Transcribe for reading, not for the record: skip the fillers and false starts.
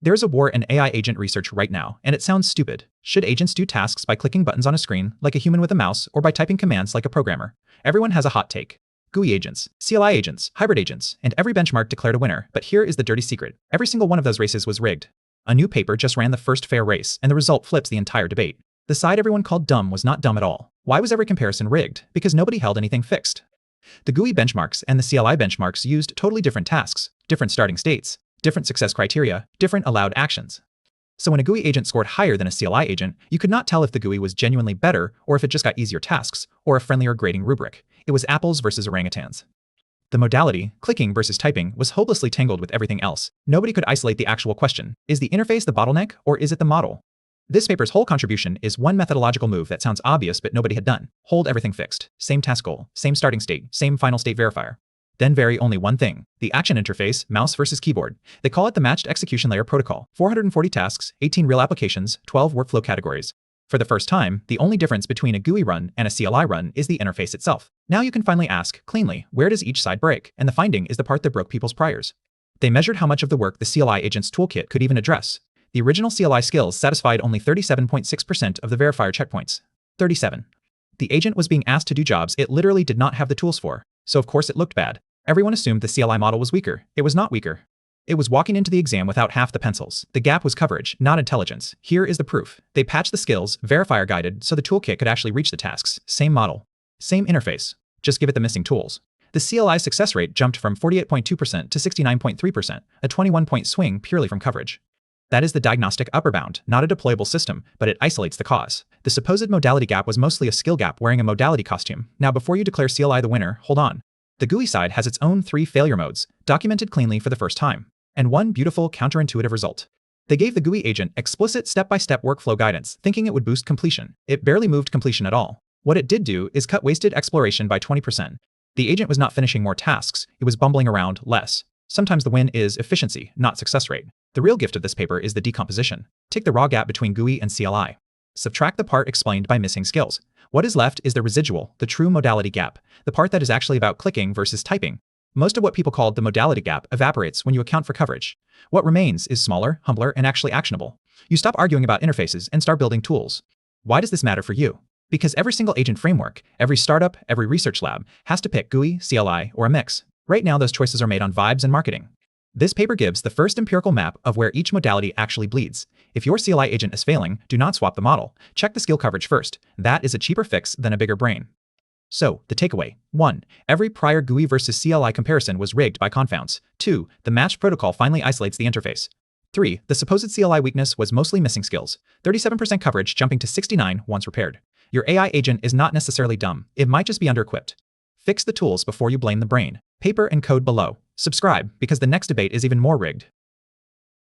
There's a war in AI agent research right now, and it sounds stupid. Should agents do tasks by clicking buttons on a screen, like a human with a mouse, or by typing commands like a programmer? Everyone has a hot take. GUI agents, CLI agents, hybrid agents, and every benchmark declared a winner, but here is the dirty secret. Every single one of those races was rigged. A new paper just ran the first fair race, and the result flips the entire debate. The side everyone called dumb was not dumb at all. Why was every comparison rigged? Because nobody held anything fixed. The GUI benchmarks and the CLI benchmarks used totally different tasks, different starting states, different success criteria, different allowed actions. So when a GUI agent scored higher than a CLI agent, you could not tell if the GUI was genuinely better or if it just got easier tasks, or a friendlier grading rubric. It was apples versus orangutans. The modality, clicking versus typing, was hopelessly tangled with everything else. Nobody could isolate the actual question. Is the interface the bottleneck, or is it the model? This paper's whole contribution is one methodological move that sounds obvious but nobody had done. Hold everything fixed. Same task goal, same starting state, same final state verifier. Then vary only one thing, the action interface, mouse versus keyboard. They call it the Matched Execution Layer Protocol. 440 tasks, 18 real applications, 12 workflow categories. For the first time, the only difference between a GUI run and a CLI run is the interface itself. Now you can finally ask, cleanly, where does each side break? And the finding is the part that broke people's priors. They measured how much of the work the CLI agent's toolkit could even address. The original CLI skills satisfied only 37.6% of the verifier checkpoints. 37. The agent was being asked to do jobs it literally did not have the tools for. So of course it looked bad. Everyone assumed the CLI model was weaker. It was not weaker. It was walking into the exam without half the pencils. The gap was coverage, not intelligence. Here is the proof. They patched the skills, verifier guided, so the toolkit could actually reach the tasks. Same model. Same interface. Just give it the missing tools. The CLI success rate jumped from 48.2% to 69.3%, a 21-point swing purely from coverage. That is the diagnostic upper bound, not a deployable system, but it isolates the cause. The supposed modality gap was mostly a skill gap wearing a modality costume. Now before you declare CLI the winner, hold on. The GUI side has its own 3 failure modes, documented cleanly for the first time. And one beautiful counterintuitive result. They gave the GUI agent explicit step-by-step workflow guidance, thinking it would boost completion. It barely moved completion at all. What it did do is cut wasted exploration by 20%. The agent was not finishing more tasks, it was bumbling around less. Sometimes the win is efficiency, not success rate. The real gift of this paper is the decomposition. Take the raw gap between GUI and CLI. Subtract the part explained by missing skills. What is left is the residual, the true modality gap, the part that is actually about clicking versus typing. Most of what people called the modality gap evaporates when you account for coverage. What remains is smaller, humbler, and actually actionable. You stop arguing about interfaces and start building tools. Why does this matter for you? Because every single agent framework, every startup, every research lab has to pick GUI, CLI, or a mix. Right now those choices are made on vibes and marketing. This paper gives the first empirical map of where each modality actually bleeds. If your CLI agent is failing, do not swap the model. Check the skill coverage first. That is a cheaper fix than a bigger brain. So, the takeaway. 1. Every prior GUI versus CLI comparison was rigged by confounds. 2. The matched protocol finally isolates the interface. 3. The supposed CLI weakness was mostly missing skills. 37% coverage jumping to 69 once repaired. Your AI agent is not necessarily dumb. It might just be under-equipped. Fix the tools before you blame the brain. Paper and code below. Subscribe, because the next debate is even more rigged.